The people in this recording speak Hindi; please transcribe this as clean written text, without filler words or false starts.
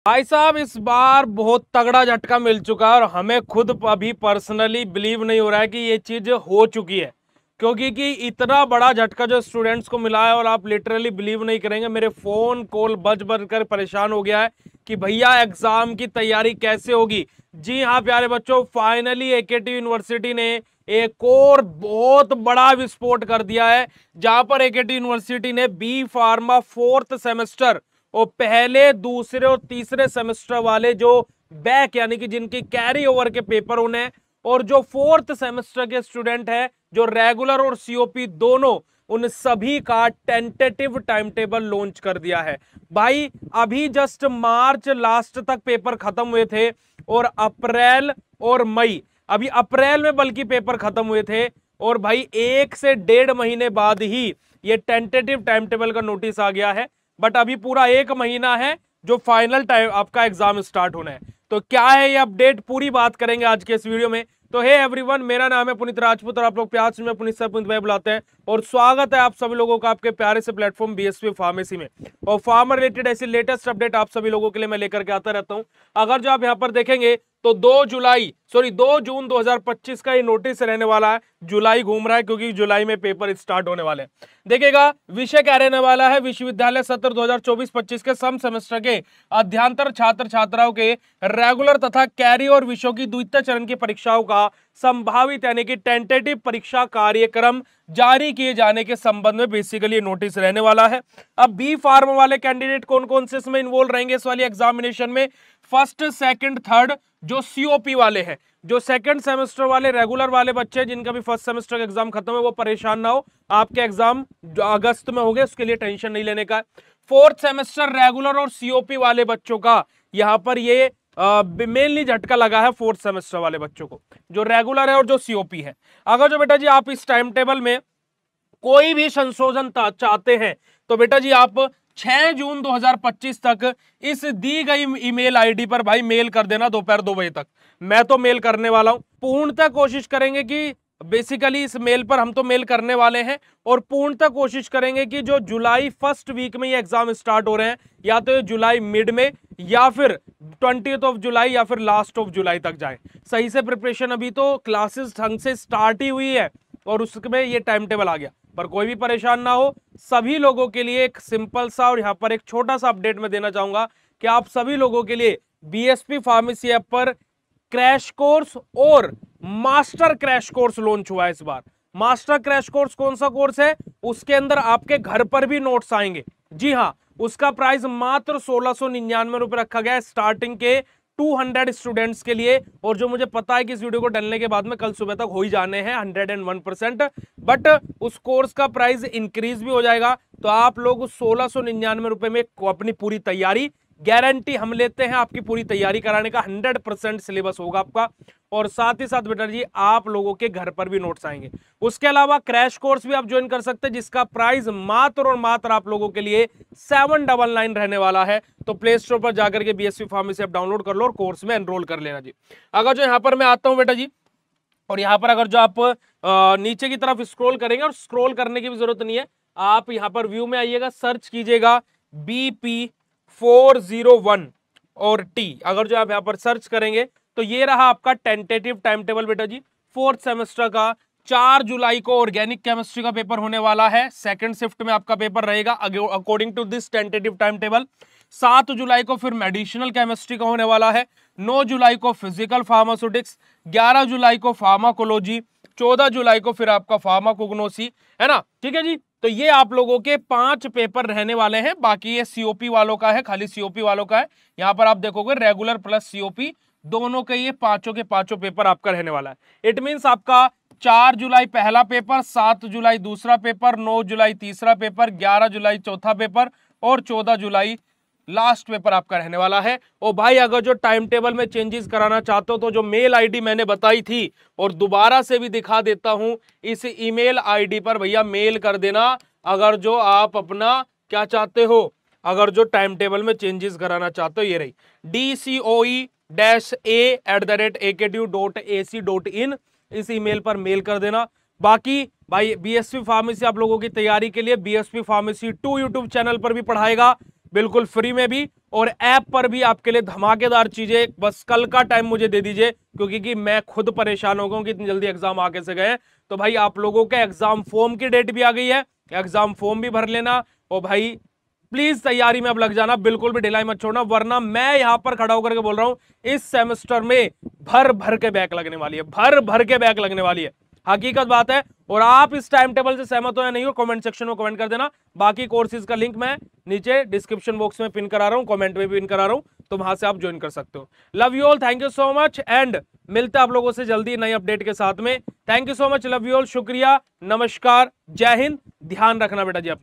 भाई साहब इस बार बहुत तगड़ा झटका मिल चुका है और हमें खुद अभी पर्सनली बिलीव नहीं हो रहा है कि ये चीज हो चुकी है, क्योंकि कि इतना बड़ा झटका जो स्टूडेंट्स को मिला है और आप लिटरली बिलीव नहीं करेंगे, मेरे फोन कॉल बज बज कर परेशान हो गया है कि भैया एग्जाम की तैयारी कैसे होगी। जी हाँ प्यारे बच्चों, फाइनली एकेटी यूनिवर्सिटी ने एक और बहुत बड़ा विस्फोट कर दिया है, जहां पर एकेटी यूनिवर्सिटी ने बी फार्मा फोर्थ सेमेस्टर और पहले दूसरे और तीसरे सेमेस्टर वाले जो बैक यानी कि जिनकी कैरी ओवर के पेपर उन्हें, और जो फोर्थ सेमेस्टर के स्टूडेंट है जो रेगुलर और सीओपी दोनों, उन सभी का टेंटेटिव टाइम टेबल लॉन्च कर दिया है। भाई अभी जस्ट मार्च लास्ट तक पेपर खत्म हुए थे और अप्रैल और मई, अभी अप्रैल में बल्कि पेपर खत्म हुए थे और भाई 1 से 1.5 महीने बाद ही ये टेंटेटिव टाइम टेबल का नोटिस आ गया है। बट अभी पूरा 1 महीना है जो फाइनल टाइम आपका एग्जाम स्टार्ट होना है। तो क्या है ये अपडेट, पूरी बात करेंगे आज के इस वीडियो में। तो हे एवरीवन, मेरा नाम है पुनीत राजपूत और आप लोग प्यार से पुनीत सर पुनीत भाई बुलाते हैं और स्वागत है आप सभी लोगों का आपके प्यारे से प्लेटफॉर्म बीएसवी फार्मेसी में। और फार्मर रिलेटेड ऐसी लेटेस्ट अपडेट आप सभी लोगों के लिए मैं लेकर के आता रहता हूं। अगर जो आप यहाँ पर देखेंगे तो 2 जून 2025 का ये नोटिस रहने वाला है। जुलाई घूम रहा है क्योंकि जुलाई में पेपर स्टार्ट होने वाले हैं। देखिएगा विषय क्या रहने वाला है, विश्वविद्यालय सत्र 2024-25 के सम सेमेस्टर के अध्ययनतर छात्र छात्राओं के रेगुलर तथा कैरी और विषयों की द्वितीय चरण की परीक्षाओं का संभावित यानी कि टेंटेटिव परीक्षा कार्यक्रम जारी किए जाने के संबंध में बेसिकली नोटिस रहने वाला है। अब बी फार्म वाले कैंडिडेट कौन कौन से इसमें इन्वॉल्व रहेंगे इस वाली एग्जामिनेशन में, फर्स्ट सेकंड थर्ड जो सीओपी वाले हैं, जो सेकंड सेमेस्टर वाले रेगुलर वाले बच्चे जिनका भी फर्स्ट सेमेस्टर का एग्जाम खत्म है वो परेशान ना हो, आपके एग्जाम अगस्त में होंगे, उसके लिए टेंशन नहीं लेने का। फोर्थ सेमेस्टर रेगुलर और सीओपी वाले बच्चों का यहां पर ये मेनली झटका लगा है फोर्थ सेमेस्टर वाले बच्चों को, जो रेगुलर है और जो सीओपी है। अगर जो बेटा जी आप इस टाइम टेबल में कोई भी संशोधन चाहते हैं तो बेटा जी आप 6 जून 2025 तक इस दी गई ईमेल आईडी पर भाई मेल कर देना दोपहर 2 बजे तक। मैं तो मेल करने वाला हूं, पूर्णतः कोशिश करेंगे कि बेसिकली इस मेल पर हम तो मेल करने वाले हैं और पूर्णतः कोशिश करेंगे कि जो जुलाई फर्स्ट वीक में ये एग्जाम स्टार्ट हो रहे हैं, या तो ये जुलाई मिड में या फिर 20th ऑफ जुलाई या फिर लास्ट ऑफ जुलाई तक जाए। सही से प्रिपरेशन, अभी तो क्लासेस ढंग से स्टार्ट ही हुई है और उसमें ये टाइम टेबल आ गया, पर कोई भी परेशान ना हो। सभी लोगों के लिए एक सिंपल सा और यहाँ पर एक छोटा सा अपडेट मैं देना चाहूंगा कि आप सभी लोगों के लिए बीएसपी फार्मेसी ऐप पर क्रैश कोर्स और मास्टर क्रैश कोर्स लॉन्च हुआ है इस बार। मास्टर क्रैश कोर्स कौन सा कोर्स है, उसके अंदर आपके घर पर भी नोट्स आएंगे। जी हाँ, उसका प्राइस मात्र 1699 रुपए रखा गया है स्टार्टिंग के 200 स्टूडेंट्स के लिए, और जो मुझे पता है कि इस वीडियो को डालने के बाद में कल सुबह तक हो ही जाने हैं 101%, बट उस कोर्स का प्राइस इंक्रीज भी हो जाएगा। तो आप लोग 1699 रुपए में अपनी पूरी तैयारी, गारंटी हम लेते हैं आपकी पूरी तैयारी कराने का, 100% सिलेबस होगा आपका, और साथ ही साथ बेटा जी आप लोगों के घर पर भी नोट्स आएंगे। उसके अलावा क्रैश कोर्स भी आप ज्वाइन कर सकते हैं जिसका प्राइस मात्र और मात्र आप लोगों के लिए 799 रहने वाला है। तो प्ले स्टोर पर जाकर के बीएसवी फार्मेसी ऐप डाउनलोड कर लो और कोर्स में एनरोल कर लेना जी। अगर जो यहाँ पर मैं आता हूँ बेटा जी, और यहाँ पर अगर जो आप नीचे की तरफ स्क्रॉल करेंगे, और स्क्रॉल करने की भी जरूरत नहीं है, आप यहाँ पर व्यू में आइएगा, सर्च कीजिएगा BP401 और टी। अगर जो आप यहाँ पर सर्च करेंगे तो ये रहा आपका टेंटेटिव टाइम टेबल बेटा जी। फोर्थ सेमेस्टर का 4 जुलाई को ऑर्गेनिक केमिस्ट्री का पेपर होने वाला है, सेकंड शिफ्ट में आपका पेपर रहेगा according to this tentative time table. 7 जुलाई को फिर मेडिसिनल केमिस्ट्री का होने वाला है, 9 जुलाई को फिजिकल फार्मास्यूटिक्स, 11 जुलाई को फार्माकोलॉजी, 14 जुलाई को फिर आपका फार्माकोग्नोसी, है ना, ठीक है जी। तो ये आप लोगों के 5 पेपर रहने वाले हैं, बाकी ये सीओपी वालों का है, खाली सीओपी वालों का है। यहाँ पर आप देखोगे रेगुलर प्लस सीओपी दोनों के ये पांचों के पांचों पेपर आपका रहने वाला है। इट मींस आपका 4 जुलाई पहला पेपर, 7 जुलाई दूसरा पेपर, 9 जुलाई तीसरा पेपर, 11 जुलाई चौथा पेपर और 14 जुलाई लास्ट पेपर आपका रहने वाला है। और भाई अगर जो टाइम टेबल में चेंजेस कराना चाहते हो तो जो मेल आईडी मैंने बताई थी और दोबारा से भी दिखा देता हूं, इस ईमेल आईडी पर भैया मेल कर देना अगर जो आप अपना क्या चाहते हो, अगर जो टाइम टेबल में चेंजेस कराना चाहते हो। ये रही DCOE-a@aktu.ac.in, इस ईमेल पर मेल कर देना। बाकी भाई बीएसपी फार्मेसी आप लोगों की तैयारी के लिए बीएसपी फार्मेसी 2 यूट्यूब चैनल पर भी पढ़ाएगा बिल्कुल फ्री में भी, और ऐप पर भी आपके लिए धमाकेदार चीजें, बस कल का टाइम मुझे दे दीजिए, क्योंकि कि मैं खुद परेशान हो गया हूं कि इतनी जल्दी एग्जाम आगे से गए। तो भाई आप लोगों के एग्जाम फॉर्म की डेट भी आ गई है, एग्जाम फॉर्म भी भर लेना, और भाई प्लीज तैयारी में अब लग जाना, बिल्कुल भी ढिलाई मत छोड़ना, वरना मैं यहां पर खड़ा होकर के बोल रहा हूं इस सेमेस्टर में भर भर के बैक लगने वाली है, भर भर के बैक लगने वाली है, हकीकत बात है। और आप इस टाइम टेबल से सहमत हो या नहीं हो, कमेंट सेक्शन में कमेंट कर देना। बाकी कोर्सेज का लिंक मैं नीचे डिस्क्रिप्शन बॉक्स में पिन करा रहा हूं, कमेंट में भी पिन करा रहा हूं, तो वहां से आप ज्वाइन कर सकते हो। Love you all, thank you so much, and मिलते हैं आप लोगों से जल्दी नई अपडेट के साथ में। Thank you so much, love you all, शुक्रिया, नमस्कार, जय हिंद, ध्यान रखना बेटा जी अपना।